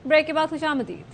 Break के बाद खुशामदीद।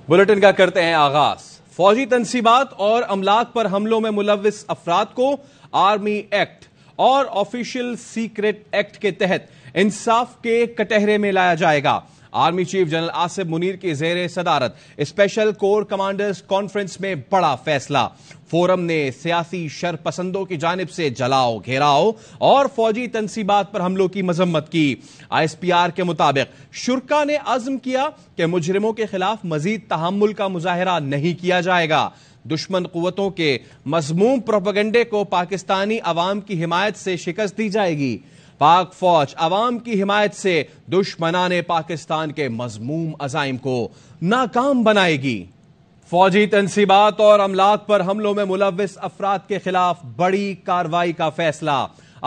Bulletin का करते हैं आगाज। फौजी तंसीबात और अमलाक पर हमलों में मुलव्विस अफराद को आर्मी एक्ट और ऑफिशियल सीक्रेट एक्ट के तहत इंसाफ के कटहरे में लाया जाएगा। Army chief general Asif Munir की ज़ेरे सदारत स्पेशल कोर कमांडर्स कॉन्फ्रेंस में बड़ा फैसला। फोरम ने सियासी शरपसंदों की जानिब से जलाओ, घेराव और फौजी तंसीबात पर हमलों की मजम्मत की। ISPR के मुताबिक शुरका ने अज़्म किया कि मुजरिमों के खिलाफ मजीद तहम्मुल का मुजाहरा नहीं किया जाएगा। दुश्मन कुव्वतों के मज़मूम प्रोपेगेंडे को पाकिस्तानी अवाम की हिमायत से शिकस्त दी जाएगी। पाक फौज अवाम की हिमायत से दुश्मनाने पाकिस्तान के मज़मूम अज़ाइम को नाकाम बनाएगी। फौजी तंसीबात और अमलाक पर हमलों में मुलव्विस अफराद के खिलाफ बड़ी कार्रवाई का फैसला।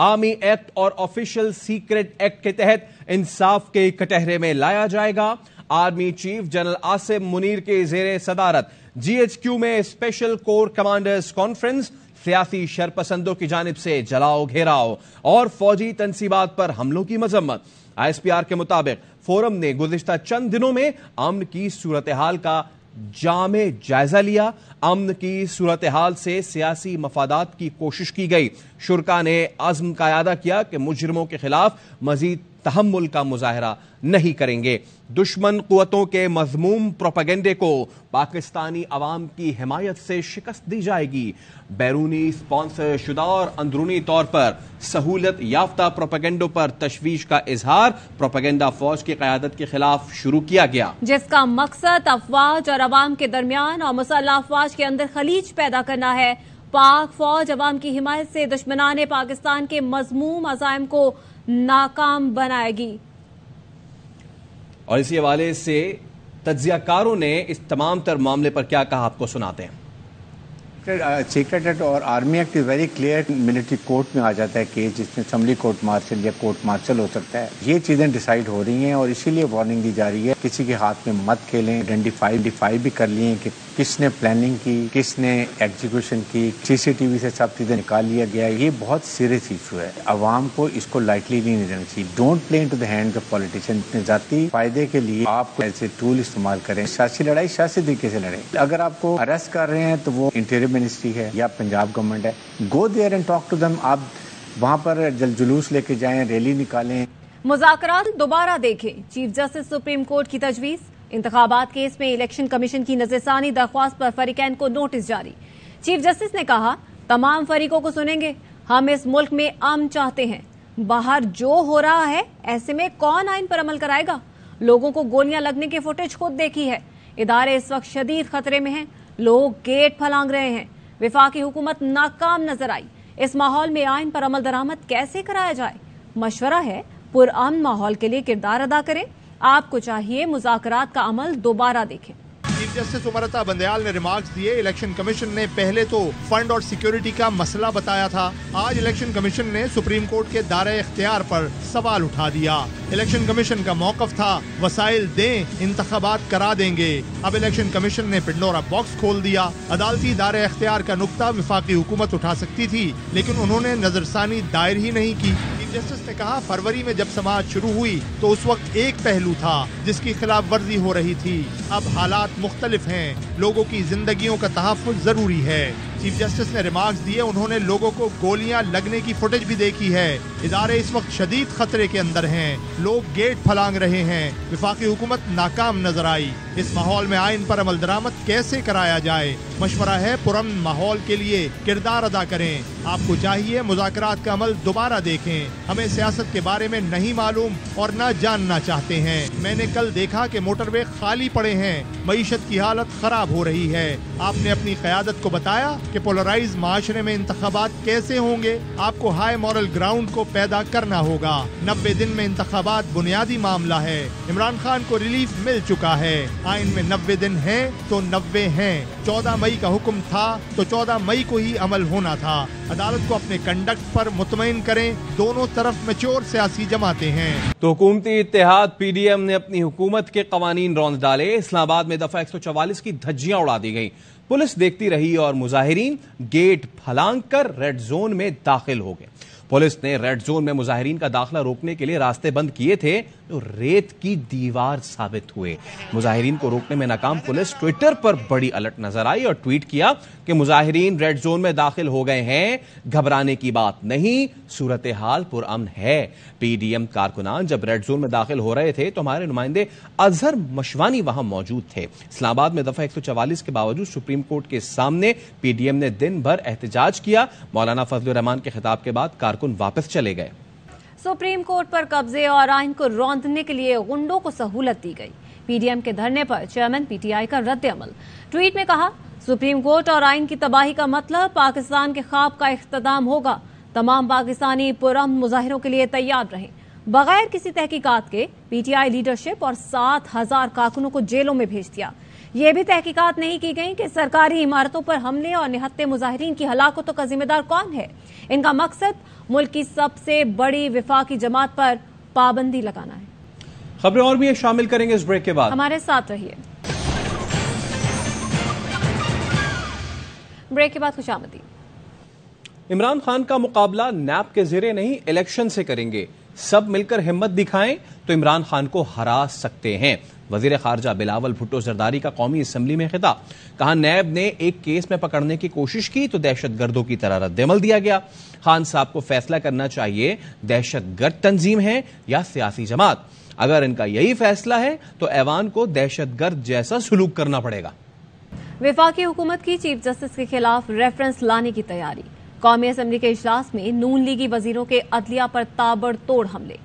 आर्मी एक्ट और ऑफिशियल सीक्रेट एक्ट के तहत इंसाफ के कटहरे में लाया जाएगा। Army chief general Asif Munir के ज़ेरे सदारत GHQ में स्पेशल कोर कमांडर्स कॉन्फ्रेंस सियासी शरपसंदों की जानिब से जलाओ, घेराव और फौजी तंसीबात पर हमलों की मजम्मत। ISPR के मुताबिक फोरम ने गुज़िश्ता चंद दिनों में अमन की सूरत हाल का जामे जायजा लिया। अमन की सूरत हाल से सियासी मफादात की कोशिश की गई। शुरका ने अज़्म का यादा किया कि मुजरिमों के खिलाफ मजीद तहम्मुल का मुजाहरा नहीं करेंगे। दुश्मन कुव्वतों के मज़मूम प्रोपेगेंडे को पाकिस्तानी अवाम की हिमायत से शिकस्त दी जाएगी। बैरूनी स्पॉन्सर शुदा और अंदरूनी तौर पर सहूलत याफ्ता प्रोपेगेंडों पर तशवीश का इजहार प्रोपेगेंडा फौज की क़यादत के खिलाफ शुरू किया गया, जिसका मकसद अफवाज और अवाम के दरमियान और मुसल्लह अफवाज के अंदर खलीज पैदा करना है। पाक फौज अवाम की हिमायत से दुश्मनाने पाकिस्तान के मज़मूम अज़ाइम को नाकाम बनाएगी। और इसी हवाले से तज्ज़ियाकारों ने इस तमाम तर मामले पर क्या कहा, आपको सुनाते हैं। सीक्रेट एक्ट और army act is very clear. Military court में आ जाता है केस जिसमें असम्बली कोर्ट मार्शल या कोर्ट मार्शल हो सकता है। ये चीजें डिसाइड हो रही हैं और इसीलिए वार्निंग दी जा रही है किसी के हाथ में मत खेलें। आइडेंटिफाई भी कर लिए कि किसने प्लानिंग की, किसने एग्जीक्यूशन की। CCTV से सब चीजें निकाल लिया गया। ये बहुत सीरियस इशू है, अवाम को इसको लाइटली नहीं लेना चाहिए। Don't play into the hands of politician. अपने जाती फायदे के लिए आप ऐसे टूल इस्तेमाल करें। सियासी लड़ाई सियासी तरीके से लड़ें। अगर आपको अरेस्ट कर रहे हैं तो वो इंटीरियर मिनिस्ट्री है या पंजाब गवर्नमेंट है, go there and talk to them. आप वहां पर जुलूस लेके जाएं, रैली निकालें। मुज़ाकरात दोबारा देखें, चीफ जस्टिस सुप्रीम कोर्ट की तजवीज़। इंतखाबात केस में इलेक्शन कमीशन की नज़रसानी दरख्वास्त पर फरीकैन को नोटिस जारी। चीफ जस्टिस ने कहा, तमाम फरीकों को सुनेंगे। हम इस मुल्क में अमन चाहते हैं। बाहर जो हो रहा है ऐसे में कौन आइन पर अमल कराएगा। लोगों को गोलियां लगने की फुटेज खुद देखी है। इदारे इस वक्त शदीद खतरे में हैं। लोग गेट फलांग रहे हैं। विफाकी हुकूमत नाकाम नजर आई। इस माहौल में आइन पर अमल दरामद कैसे कराया जाए? मशवरा है पुरअमन माहौल के लिए किरदार अदा करें। आपको चाहिए मुज़ाकरात का अमल दोबारा देखें। चीफ जस्टिस उमर अता बंदयाल ने रिमार्क्स दिए। इलेक्शन कमीशन ने पहले तो फंड और सिक्योरिटी का मसला बताया था। आज इलेक्शन कमीशन ने सुप्रीम कोर्ट के दायरे इख्तियार पर सवाल उठा दिया। इलेक्शन कमीशन का मौकफ था वसाइल दें, इंतखाबात करा देंगे। अब इलेक्शन कमीशन ने पिंडोरा बॉक्स खोल दिया। अदालती दायरे इख्तियार का नुक्ता विफाकी हुकूमत उठा सकती थी, लेकिन उन्होंने नजरसानी दायर ही नहीं की। जस्टिस ने कहा, फरवरी में जब समाअत शुरू हुई तो उस वक्त एक पहलू था जिसकी खिलाफ वर्जी हो रही थी। अब हालात मुख्तलिफ हैं। लोगों की जिंदगियों का तहफ़्फ़ुज़ जरूरी है। चीफ जस्टिस ने रिमार्क्स दिए। उन्होंने लोगों को गोलियां लगने की फुटेज भी देखी है। इदारे इस वक्त शदीद खतरे के अंदर हैं। लोग गेट फलांग रहे हैं। विफाकी हुकूमत नाकाम नजर आई। इस माहौल में आइन पर अमल दरामद कैसे कराया जाए? मशवरा है पुरअमन माहौल के लिए किरदार अदा करें। आपको चाहिए मुज़ाकरात का अमल दोबारा देखें। हमें सियासत के बारे में नहीं मालूम और न जानना चाहते हैं। मैंने कल देखा कि मोटरवे खाली पड़े हैं। मईशत की हालत खराब हो रही है। आपने अपनी क़यादत को बताया कि पोलराइज माशरे में इंतखाबात कैसे होंगे। आपको हाई मॉरल ग्राउंड को पैदा करना होगा। 90 दिन में इंतखाबात बुनियादी मामला है। इमरान खान को रिलीफ मिल चुका है। आइन में 90 दिन हैं तो 90 हैं। 14 मई का हुक्म था तो 14 मई को ही अमल होना था। अदालत को अपने कंडक्ट पर मुतमईन करें। दोनों तरफ मैच्योर सियासी जमातें हैं। तो हुकूमती इत्तेहाद PDM ने अपनी हुकूमत के कवानीन रौंद डाले। इस्लामाबाद में दफा 144 की धज्जियां उड़ा दी गई। पुलिस देखती रही और मुजाहिरीन गेट फलांग कर रेड जोन में दाखिल हो गए। पुलिस ने रेड जोन में मुजाहिरीन का दाखिला रोकने के लिए रास्ते बंद किए थे जो रेत की दीवार साबित हुए। मुजाहिरीन को रोकने में नाकाम पुलिस ट्विटर पर बड़ी अलर्ट नजर आई और ट्वीट किया कि मुजाहिरीन रेड जोन में दाखिल हो गए हैं, घबराने की बात नहीं, सूरत हाल पुरअमन है। पीडीएम कारकुनान जब रेड जोन में दाखिल हो रहे थे तो हमारे नुमाइंदे अजहर मशवानी वहां मौजूद थे। इस्लामाबाद में दफा 144 के बावजूद सुप्रीम कोर्ट के सामने पीडीएम ने दिन भर एहतजाज किया। मौलाना फजलुर रहमान के खिताब के बाद कारकुन वापस चले गए। सुप्रीम कोर्ट पर कब्जे और आइन को रौंदने के लिए गुंडों को सहूलत दी गई। पीडीएम के धरने पर चेयरमैन पीटीआई का रद्द अमल। ट्वीट में कहा, सुप्रीम कोर्ट और आइन की तबाही का मतलब पाकिस्तान के ख्वाब का इख्तिताम होगा। तमाम पाकिस्तानी पुरअमन मुजाहिरों के लिए तैयार रहें। बगैर किसी तहकीकात के पीटीआई लीडरशिप और 7,000 कारकुनों को जेलों में भेज दिया। ये भी तहकीकात नहीं की गई कि सरकारी इमारतों पर हमले और निहत्ते मुजाहिरीन की हलाकतों का जिम्मेदार कौन है। इनका मकसद मुल्क की सबसे बड़ी विफाकी जमात पर पाबंदी लगाना है। खबरें और भी शामिल करेंगे इस ब्रेक के बाद, हमारे साथ रहिए। ब्रेक के बाद खुशामदीद। इमरान खान का मुकाबला नैब के ज़रिए नहीं इलेक्शन से करेंगे। सब मिलकर हिम्मत दिखाएं तो इमरान खान को हरा सकते हैं। वजीर खारजा बिलावल भुट्टो जरदारी का कौमी असम्बली में खिताब। कहा, नैब ने एक केस में पकड़ने की कोशिश की तो दहशतगर्दों की तरह रद्दअमल दिया गया। खान साहब को फैसला करना चाहिए दहशतगर्द तंजीम है या सियासी जमात। अगर इनका यही फैसला है तो ऐवान को दहशतगर्द जैसा सलूक करना पड़ेगा। वफाकी हुकूमत की चीफ जस्टिस के खिलाफ रेफरेंस लाने की तैयारी। कौमी असम्बली के इजलास में नून लीगी वजीरों के अदलिया पर ताबड़तोड़ हमले।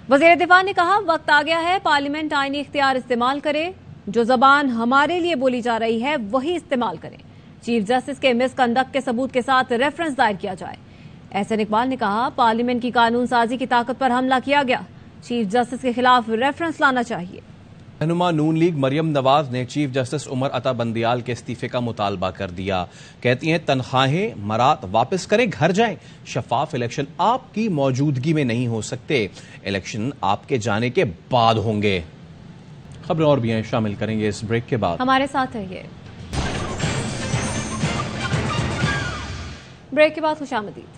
वजीर दिफा ने कहा, वक्त आ गया है पार्लियामेंट आईनी इख्तियार इस्तेमाल करे। जो जबान हमारे लिए बोली जा रही है वही इस्तेमाल करें। चीफ जस्टिस के मिसकंडक्ट के सबूत के साथ रेफरेंस दायर किया जाए। एहसन इकबाल ने कहा, पार्लियामेंट की कानून साजी की ताकत पर हमला किया गया। चीफ जस्टिस के खिलाफ रेफरेंस लाना चाहिए। रहनुमा नून लीग मरियम नवाज ने चीफ जस्टिस उमर अता बंदियाल के इस्तीफे का मुतालबा कर दिया। कहती हैं, तनख्वाहें मरात वापस करें, घर जाएं। शफाफ इलेक्शन आपकी मौजूदगी में नहीं हो सकते, इलेक्शन आपके जाने के बाद होंगे। खबरें और भी हैं शामिल करेंगे इस ब्रेक के बाद, हमारे साथ रहिए। ब्रेक के बाद खुशामदीद।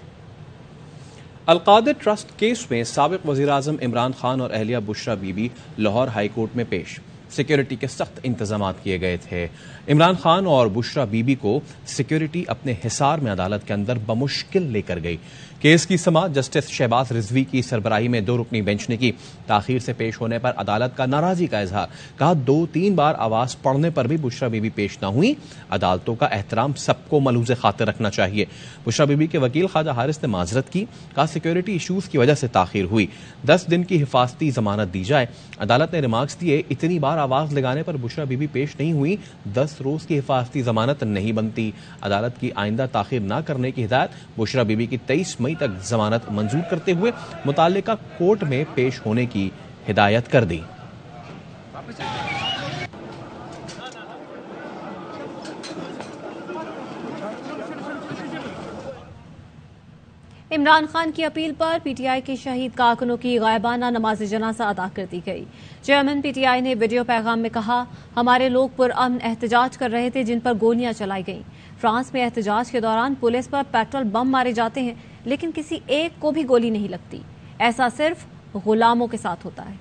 अलकादिर ट्रस्ट केस में साबिक वजीर आजम इमरान खान और अहलिया बुशरा बीबी लाहौर हाई कोर्ट में पेश। सिक्योरिटी के सख्त इंतजाम किए गए थे। इमरान खान और बुशरा बीबी को सिक्योरिटी अपने हिसार में अदालत के अंदर बमुश्किल लेकर गई। केस की समाअत जस्टिस शहबाज रिजवी की सरबराही में 2 रुकनी बेंच ने की। ताखीर से पेश होने पर अदालत का नाराजगी का इजहार। कहा, 2-3 बार आवाज पढ़ने पर भी बुशरा बीबी पेश न हुई। अदालतों का एहतराम सबको मलूज़े खातिर रखना चाहिए। बुशरा बीबी के वकील ख्वाजा हारिस ने माजरत की। कहा, सिक्योरिटी इशूज की वजह से ताखीर हुई। 10 दिन की हिफाजती जमानत दी जाए। अदालत ने रिमार्क्स दिए, इतनी बार आवाज लगाने पर बुशरा बीबी पेश नहीं हुई, 10 रोज की हिफाजती जमानत नहीं बनती। अदालत की आइंदा ताखीर न करने की हिदायत। बुशरा बीबी की 23 मई तक जमानत मंजूर करते हुए मुताल्लिका कोर्ट में पेश होने की हिदायत कर दी। इमरान खान की अपील पर पीटीआई के शहीद कारकुनों की गायबाना नमाज जनाजा अदा कर दी गई। चेयरमैन पीटीआई ने वीडियो पैगाम में कहा, हमारे लोग पुरअमन एहतजाज कर रहे थे जिन पर गोलियां चलाई गईं। फ्रांस में एहतजाज के दौरान पुलिस पर पेट्रोल बम मारे जाते हैं लेकिन किसी एक को भी गोली नहीं लगती। ऐसा सिर्फ गुलामों के साथ होता है।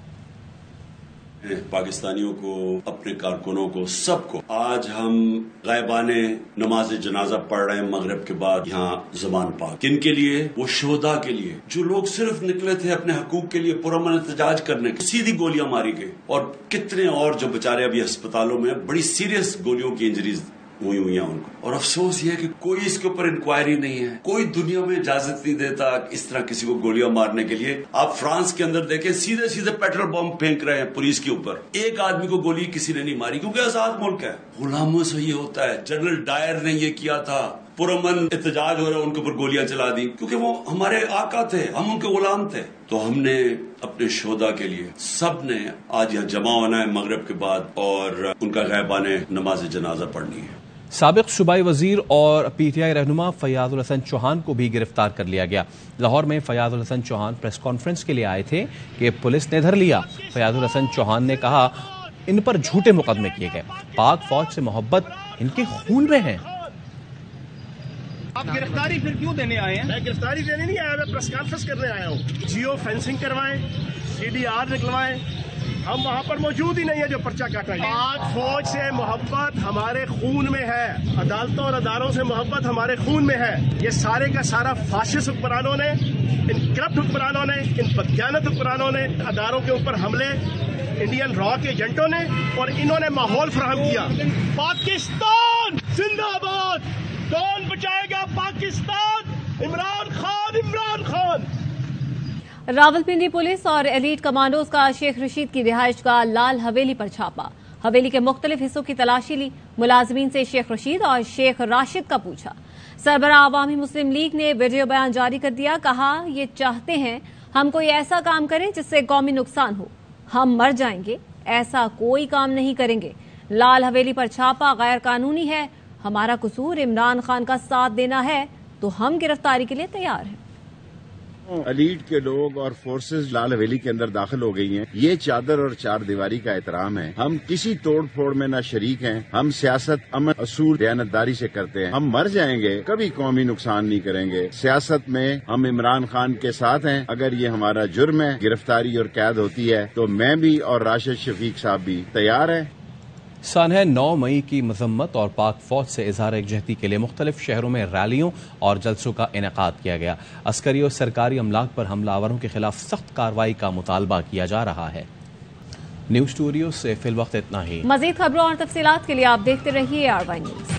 पाकिस्तानियों को, अपने कारकुनों को, सबको आज हम गायबाने नमाज जनाजा पढ़ रहे हैं मगरिब के बाद यहाँ ज़बान पाक। किन के लिए? वो शोहदा के लिए, जो लोग सिर्फ निकले थे अपने हकूक के लिए पुरअमन एहतजाज करने के, सीधी गोलियां मारी गई। और कितने और जो बेचारे अभी अस्पतालों में बड़ी सीरियस गोलियों की इंजरीज हुई हैं उनको। और अफसोस ये है कि कोई इसके ऊपर इंक्वायरी नहीं है। कोई दुनिया में इजाजत नहीं देता इस तरह किसी को गोलियां मारने के लिए। आप फ्रांस के अंदर देखें, सीधे सीधे पेट्रोल बम फेंक रहे हैं पुलिस के ऊपर। एक आदमी को गोली किसी ने नहीं मारी क्योंकि आजाद मुल्क है। गुलामों से ये होता है। जनरल डायर ने ये किया था, पुरअमन एहतजाज हो रहा है, उनके ऊपर गोलियां चला दी क्योंकि वो हमारे आका थे, हम उनके गुलाम थे। तो हमने अपने शोहदा के लिए सब ने आज यहाँ जमा होना है मगरिब के बाद और उनका गायबाने नमाज जनाजा पढ़नी है। साबिक सूबाई वजीर और पीटीआई रहनुमा फयाजुल हसन चौहान को भी गिरफ्तार कर लिया गया। लाहौर में फयाजुल हसन चौहान प्रेस कॉन्फ्रेंस के लिए आए थे कि पुलिस ने धर लिया। फयाजुल हसन चौहान ने कहा, इन पर झूठे मुकदमे किए गए, पाक फौज से मोहब्बत इनके खून में है। آپ گرفتاری پھر کیوں دینے آئے ہیں؟ میں گرفتاری دینے نہیں آیا، میں پریس کانفرنس کرنے آیا ہوں. جیو فینسنگ کروائیں، CDR نکلوائیں، ہم وہاں پر موجود ہی نہیں ہے جو پرچہ کاٹا ہے. پاک فوج سے محبت ہمارے خون میں ہے، عدالتوں اور اداروں سے محبت ہمارے خون میں ہے. یہ سارے کا سارا فاشسٹ حکمرانوں نے، ان کرپٹ حکمرانوں نے، ان بددیانت حکمرانوں نے اداروں کے اوپر حملے، انڈین را کے ایجنٹوں نے، اور انہوں نے ماحول فراہم کیا. پاکستان زندہ باد. کون بچائے گا پاکستان؟ عمران خان، عمران خان. راولپنڈی پولیس اور ایلیٹ کمانڈوز کا شیخ رشید کی رہائش گاہ لال حویلی پر چھاپا. حویلی کے مختلف حصوں کی تلاشی لی. ملازمین سے شیخ رشید اور شیخ راشد کا پوچھا. سربراہ عوامی مسلم لیگ نے ویڈیو بیان جاری کر دیا. کہا یہ چاہتے ہیں ہم کوئی ایسا کام کریں جس سے قومی نقصان ہو. ہم مر جائیں گے، ایسا کوئی کام نہیں کریں گے. لال حویلی پر چھاپا غیر قانونی ہے. ہمارا قصور عمران خان کا ساتھ دینا ہے تو ہم گرفتاری کے لیے تیار ہیں. ایلیٹ کے لوگ اور فورسز لال حویلی کے اندر داخل ہو گئی ہیں. یہ چادر اور چار دیواری کا احترام ہے. ہم کسی توڑ پھوڑ میں نہ شریک ہیں. ہم سیاست امن، اصول، دیانتداری سے کرتے ہیں. ہم مر جائیں گے، کبھی قومی نقصان نہیں کریں گے. سیاست میں ہم عمران خان کے ساتھ ہیں. اگر یہ ہمارا جرم ہے، گرفتاری اور قید ہوتی ہے، تو میں بھی اور راشد شفیق صاحب بھی تیار ہیں. سانحہ 9 مئی کی مذمت اور پاک فوج سے اظہار یکجہتی کے لیے مختلف شہروں میں ریلیوں اور جلسوں کا انعقاد کیا گیا. عسکری اور سرکاری املاک پر حملہ آوروں کے خلاف سخت کارروائی کا مطالبہ کیا جا رہا ہے. نیوز اسٹوڈیو سے فی الوقت اتنا ہی. مزید خبروں اور تفصیلات کے لیے آپ دیکھتے رہیے RY نیوز.